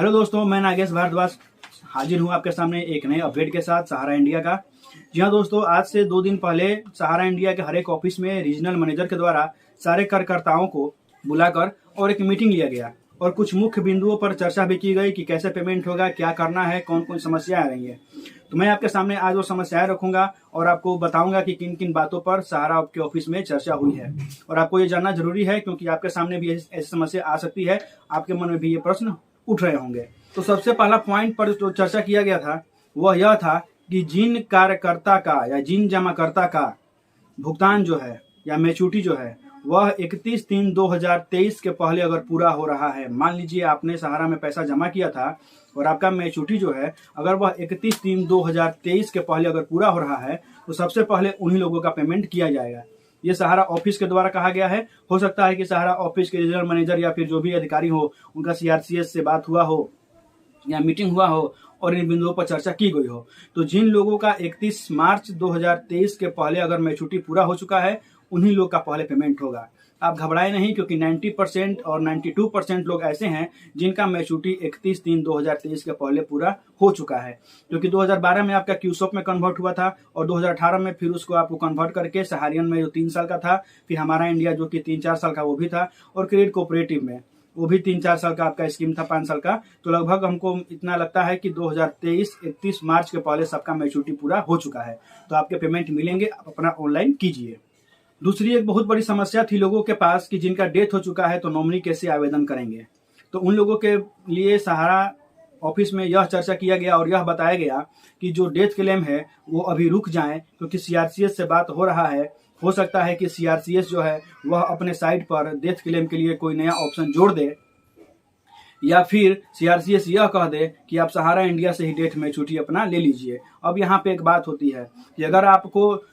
Hello दोस्तों, मैं नागेश भारद्वाज हाजिर हूँ आपके सामने एक नए अपडेट के साथ सहारा इंडिया का। जी हाँ दोस्तों, आज से 2 दिन पहले सहारा इंडिया के हर एक ऑफिस में रीजनल मैनेजर के द्वारा सारे कार्यकर्ताओं को बुलाकर और एक मीटिंग लिया गया और कुछ मुख्य बिंदुओं पर चर्चा भी की गई कि कैसे पेमेंट होगा, क्या करना है, कौन कौन समस्याएं आ रही है। तो मैं आपके सामने आज वो समस्याएं रखूंगा और आपको बताऊंगा कि किन किन बातों पर सहारा आपके ऑफिस में चर्चा हुई है। और आपको ये जानना जरूरी है क्योंकि आपके सामने भी ऐसी समस्या आ सकती है, आपके मन में भी ये प्रश्न उठ रहे होंगे। तो सबसे पहला पॉइंट पर जो चर्चा किया गया था वह यह था कि जिन कार्यकर्ता का या जिन जमाकर्ता का भुगतान जो है या मैच्योरिटी जो है वह 31/3/2023 के पहले अगर पूरा हो रहा है, मान लीजिए आपने सहारा में पैसा जमा किया था और आपका मैच्योरिटी जो है अगर वह 31/3/2023 के पहले अगर पूरा हो रहा है तो सबसे पहले उन्हीं लोगों का पेमेंट किया जाएगा। ये सहारा ऑफिस के द्वारा कहा गया है। हो सकता है कि सहारा ऑफिस के रीजनल मैनेजर या फिर जो भी अधिकारी हो उनका सीआरसीएस से बात हुआ हो या मीटिंग हुआ हो और इन बिंदुओं पर चर्चा की गई हो। तो जिन लोगों का 31 मार्च 2023 के पहले अगर मैच्योरिटी पूरा हो चुका है उन्हीं लोग का पहले पेमेंट होगा। आप घबराए नहीं, क्योंकि 90% और 92% लोग ऐसे हैं जिनका मैच्योरिटी 31/3/2023 के पहले पूरा हो चुका है। क्योंकि 2012 में आपका क्यूसॉप में कन्वर्ट हुआ था और 2018 में फिर उसको आपको कन्वर्ट करके सहारियन में जो 3 साल का था, फिर हमारा इंडिया जो कि 3-4 साल का वो भी था, और क्रेडिट कोऑपरेटिव में वो भी 3-4 साल का आपका स्कीम था, 5 साल का। तो लगभग हमको इतना लगता है कि 2023 31 मार्च के पहले सबका मैच्योरिटी पूरा हो चुका है। तो आपके पेमेंट मिलेंगे, आप अपना ऑनलाइन कीजिए। दूसरी एक बहुत बड़ी समस्या थी लोगों के पास कि जिनका डेथ हो चुका है तो नॉमिनी कैसे आवेदन करेंगे। तो उन लोगों के लिए सहारा ऑफिस में यह चर्चा किया गया और यह बताया गया कि जो डेथ क्लेम है वो अभी रुक जाएं, क्योंकि सीआरसीएस से बात हो रहा है। हो सकता है कि सीआरसीएस जो है वह अपने साइट पर डेथ क्लेम के लिए कोई नया ऑप्शन जोड़ दे, या फिर सीआरसीएस यह कह दे कि आप सहारा इंडिया से ही डेथ मैच्योरिटी अपना ले लीजिए। अब यहाँ पे एक बात होती है कि अगर आपको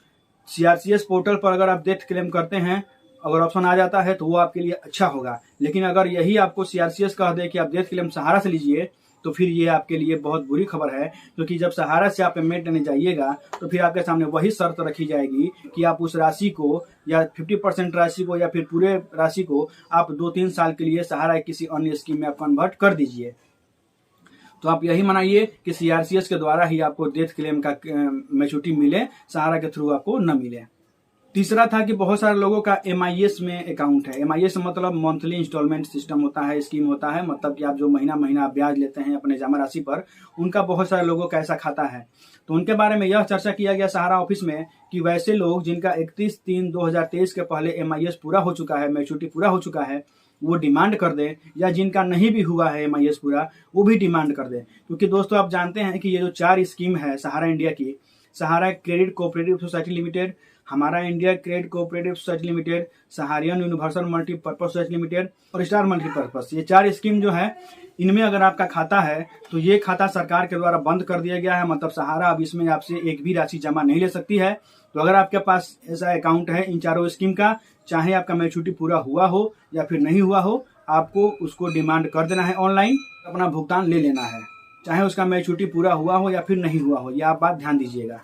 सीआरसीएस पोर्टल पर अगर आप डेथ क्लेम करते हैं, अगर ऑप्शन आ जाता है तो वो आपके लिए अच्छा होगा। लेकिन अगर यही आपको सीआरसीएस कह दे कि आप डेथ क्लेम सहारा से लीजिए तो फिर ये आपके लिए बहुत बुरी खबर है, क्योंकि जब सहारा से आप पेमेंट लेने जाइएगा तो फिर आपके सामने वही शर्त रखी जाएगी कि आप उस राशि को या 50% राशि को या फिर पूरे राशि को आप 2-3 साल के लिए सहारा किसी अन्य स्कीम में आप कन्वर्ट कर दीजिए। तो आप यही मनाइए कि सीआरसीएस के द्वारा ही आपको डेथ क्लेम का मैच्योरिटी मिले, सहारा के थ्रू आपको न मिले। तीसरा था कि बहुत सारे लोगों का एमआईएस में अकाउंट है। एमआईएस मतलब मंथली इंस्टॉलमेंट सिस्टम होता है, स्कीम होता है, मतलब कि आप जो महीना महीना ब्याज लेते हैं अपने जमा राशि पर, उनका बहुत सारे लोगों का ऐसा खाता है। तो उनके बारे में यह चर्चा किया गया सहारा ऑफिस में कि वैसे लोग जिनका 31/3/2023 के पहले एमआईएस पूरा हो चुका है, मैच्योरिटी पूरा हो चुका है, वो डिमांड कर दे, या जिनका नहीं भी हुआ है एमआईएस पूरा वो भी डिमांड कर दे। क्योंकि दोस्तों आप जानते हैं कि ये जो 4 स्कीम है सहारा इंडिया की, Sahara credit cooperative society limited, Hamara India credit cooperative society limited, Saharayan universal multipurpose society limited और स्टार मल्टीपर्पज, ये 4 स्कीम जो है इनमें अगर आपका खाता है तो ये खाता सरकार के द्वारा बंद कर दिया गया है। मतलब सहारा अब इसमें आपसे एक भी राशि जमा नहीं ले सकती है। तो अगर आपके पास ऐसा अकाउंट है इन 4 स्कीम का, चाहे आपका मैच्योरिटी पूरा हुआ हो या फिर नहीं हुआ हो, आपको उसको डिमांड कर देना है, ऑनलाइन अपना भुगतान ले लेना है, चाहे उसका मैच्योरिटी पूरा हुआ हो या फिर नहीं हुआ हो। यह आप बात ध्यान दीजिएगा।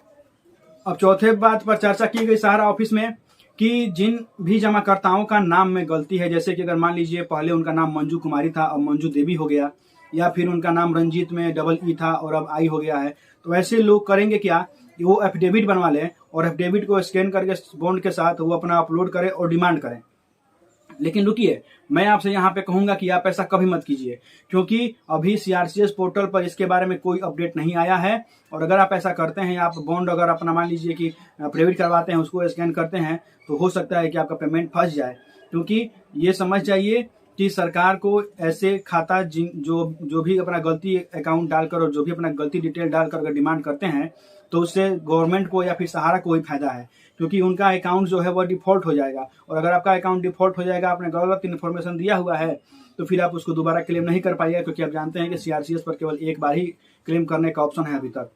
अब चौथे बात पर चर्चा की गई सहारा ऑफिस में कि जिन भी जमाकर्ताओं का नाम में गलती है, जैसे कि अगर मान लीजिए पहले उनका नाम मंजू कुमारी था अब मंजू देवी हो गया, या फिर उनका नाम रंजीत में डबल ई था और अब आई हो गया है, तो ऐसे लोग करेंगे क्या कि वो एफिडेविट बनवा लें और एफिडेविट को स्कैन करके बॉन्ड के साथ वो अपना अपलोड करें और डिमांड करें। लेकिन रुकिए, मैं आपसे यहाँ पे कहूंगा कि आप ऐसा कभी मत कीजिए, क्योंकि अभी सीआरसीएस पोर्टल पर इसके बारे में कोई अपडेट नहीं आया है। और अगर आप ऐसा करते हैं, आप बॉन्ड अगर अपना मान लीजिए कि एफिडेविट करवाते हैं, उसको स्कैन करते हैं, तो हो सकता है कि आपका पेमेंट फंस जाए। क्योंकि ये समझ जाइए कि सरकार को ऐसे खाता जो भी अपना गलती अकाउंट डालकर और जो भी अपना गलती डिटेल डालकर अगर डिमांड करते हैं तो उससे गवर्नमेंट को या फिर सहारा को ही फायदा है, क्योंकि उनका अकाउंट जो है वह डिफॉल्ट हो जाएगा। और अगर आपका अकाउंट डिफॉल्ट हो जाएगा, आपने गलत इन्फॉर्मेशन दिया हुआ है, तो फिर आप उसको दोबारा क्लेम नहीं कर पाइएगा, क्योंकि आप जानते हैं कि सीआरसीएस पर केवल एक बार ही क्लेम करने का ऑप्शन है अभी तक।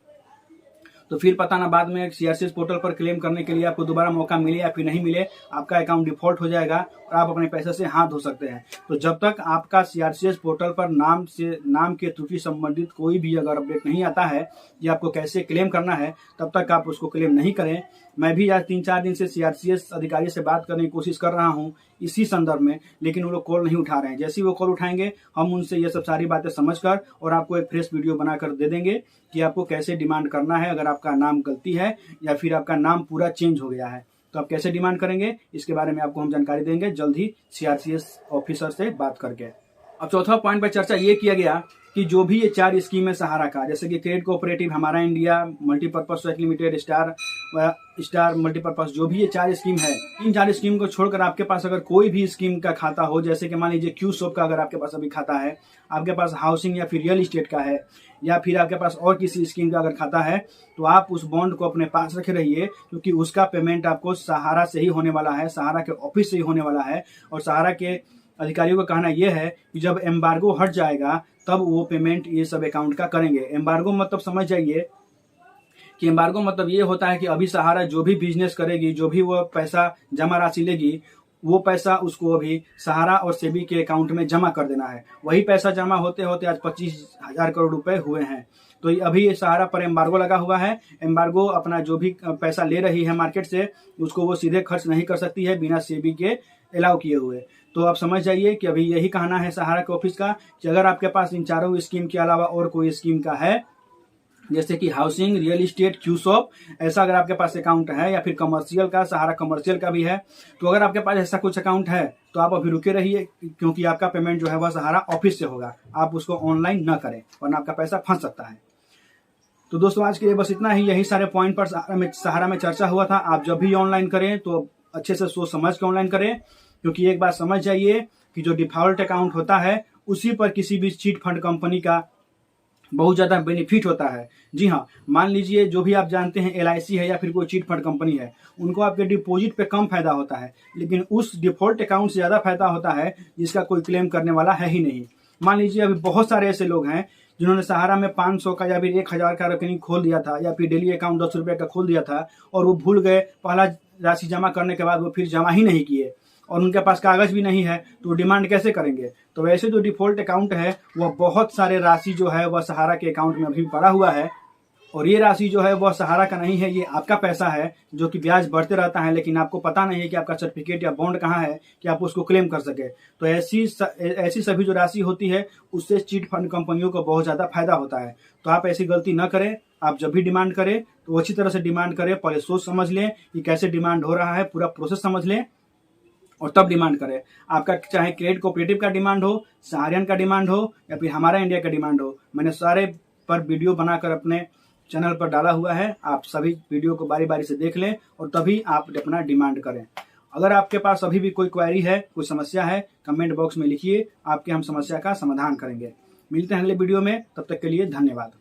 तो फिर पता ना बाद में सीआरसीएस पोर्टल पर क्लेम करने के लिए आपको दोबारा मौका मिले या फिर नहीं मिले, आपका अकाउंट डिफॉल्ट हो जाएगा और आप अपने पैसे से हाथ धो सकते हैं। तो जब तक आपका सीआरसीएस पोर्टल पर नाम के त्रुटि संबंधित कोई भी अगर अपडेट नहीं आता है कि आपको कैसे क्लेम करना है, तब तक आप उसको क्लेम नहीं करें। मैं भी आज 3-4 दिन से सीआरसीएस अधिकारी से बात करने की कोशिश कर रहा हूं इसी संदर्भ में, लेकिन वो लोग कॉल नहीं उठा रहे हैं। जैसे ही वो कॉल उठाएंगे हम उनसे ये सब सारी बातें समझकर और आपको एक फ्रेश वीडियो बनाकर दे देंगे कि आपको कैसे डिमांड करना है। अगर आपका नाम गलती है या फिर आपका नाम पूरा चेंज हो गया है तो आप कैसे डिमांड करेंगे, इसके बारे में आपको हम जानकारी देंगे जल्द ही CRCS ऑफिसर से बात करके। अब चौथा पॉइंट पर चर्चा ये किया गया कि जो भी ये 4 स्कीम है सहारा का, जैसे कि क्रेडिट कोऑपरेटिव, हमारा India, multipurpose society limited, star multipurpose, जो भी ये 4 स्कीम है, इन 4 स्कीम को छोड़कर आपके पास अगर कोई भी स्कीम का खाता हो, जैसे कि मान लीजिए क्यूसॉप का अगर आपके पास अभी खाता है, आपके पास हाउसिंग या फिर रियल इस्टेट का है, या फिर आपके पास और किसी स्कीम का अगर खाता है, तो आप उस बॉन्ड को अपने पास रखे रहिए, क्योंकि उसका पेमेंट आपको सहारा से ही होने वाला है, सहारा के ऑफिस से ही होने वाला है। और सहारा के अधिकारियों का कहना यह है कि जब एम्बार्गो हट जाएगा तब वो पेमेंट ये सब अकाउंट का करेंगे। एम्बार्गो मतलब समझ जाइए कि एम्बार्गो मतलब ये होता है कि अभी सहारा जो भी बिजनेस करेगी, जो भी वो पैसा जमा राशि लेगी, वो पैसा उसको अभी सहारा और सेबी के अकाउंट में जमा कर देना है। वही पैसा जमा होते होते आज 25,000 करोड़ रुपए हुए हैं। तो अभी सहारा पर एम्बार्गो लगा हुआ है। एम्बार्गो अपना जो भी पैसा ले रही है मार्केट से, उसको वो सीधे खर्च नहीं कर सकती है बिना सेबी के अलाउ किए हुए। तो आप समझ जाइए कि अभी यही कहना है सहारा के ऑफिस का कि अगर आपके पास इन चारों स्कीम के अलावा और कोई स्कीम का है, जैसे कि हाउसिंग, रियल इस्टेट, क्यूसॉप, ऐसा अगर आपके पास अकाउंट है, या फिर कमर्शियल का, सहारा कमर्शियल का भी है, तो अगर आपके पास ऐसा कुछ अकाउंट है तो आप अभी रुके रहिए, क्योंकि आपका पेमेंट जो है वह सहारा ऑफिस से होगा। आप उसको ऑनलाइन न करें वरना आपका पैसा फंस सकता है। तो दोस्तों आज के लिए बस इतना ही। यही सारे पॉइंट पर सहारा में चर्चा हुआ था। आप जब भी ऑनलाइन करें तो अच्छे से सोच समझ के ऑनलाइन करें, क्योंकि एक बात समझ जाइए कि जो डिफॉल्ट अकाउंट होता है उसी पर किसी भी चिट फंड कंपनी का बहुत ज्यादा बेनिफिट होता है। जी हाँ, मान लीजिए जो भी आप जानते हैं LIC है या फिर कोई चिट फंड कंपनी है, उनको आपके डिपॉजिट पे कम फायदा होता है, लेकिन उस डिफॉल्ट अकाउंट से ज्यादा फायदा होता है जिसका कोई क्लेम करने वाला है ही नहीं। मान लीजिए अभी बहुत सारे ऐसे लोग हैं जिन्होंने सहारा में 500 का या फिर 1000 का रिकरिंग खोल दिया था, या फिर डेली अकाउंट 10 रुपए का खोल दिया था, और वो भूल गए, पहला राशि जमा करने के बाद वो फिर जमा ही नहीं किए, और उनके पास कागज भी नहीं है, तो डिमांड कैसे करेंगे। तो वैसे जो डिफॉल्ट अकाउंट है वह बहुत सारे राशि जो है वह सहारा के अकाउंट में अभी पड़ा हुआ है, और ये राशि जो है वह सहारा का नहीं है, ये आपका पैसा है जो कि ब्याज बढ़ते रहता है, लेकिन आपको पता नहीं है कि आपका सर्टिफिकेट या बॉन्ड कहाँ है कि आप उसको क्लेम कर सके। तो ऐसी सभी जो राशि होती है उससे चिट फंड कंपनियों को बहुत ज्यादा फायदा होता है। तो आप ऐसी गलती न करें। आप जब भी डिमांड करें तो अच्छी तरह से डिमांड करें, पहले सोच समझ लें कि कैसे डिमांड हो रहा है, पूरा प्रोसेस समझ लें और तब डिमांड करें। आपका चाहे क्रेडिट कोऑपरेटिव का डिमांड हो, सहारियन का डिमांड हो, या फिर हमारा इंडिया का डिमांड हो, मैंने सारे पर वीडियो बनाकर अपने चैनल पर डाला हुआ है। आप सभी वीडियो को बारी बारी से देख लें और तभी आप अपना डिमांड करें। अगर आपके पास अभी भी कोई क्वेरी है, कोई समस्या है, कमेंट बॉक्स में लिखिए, आपके हम समस्या का समाधान करेंगे। मिलते हैं अगले वीडियो में, तब तक के लिए धन्यवाद।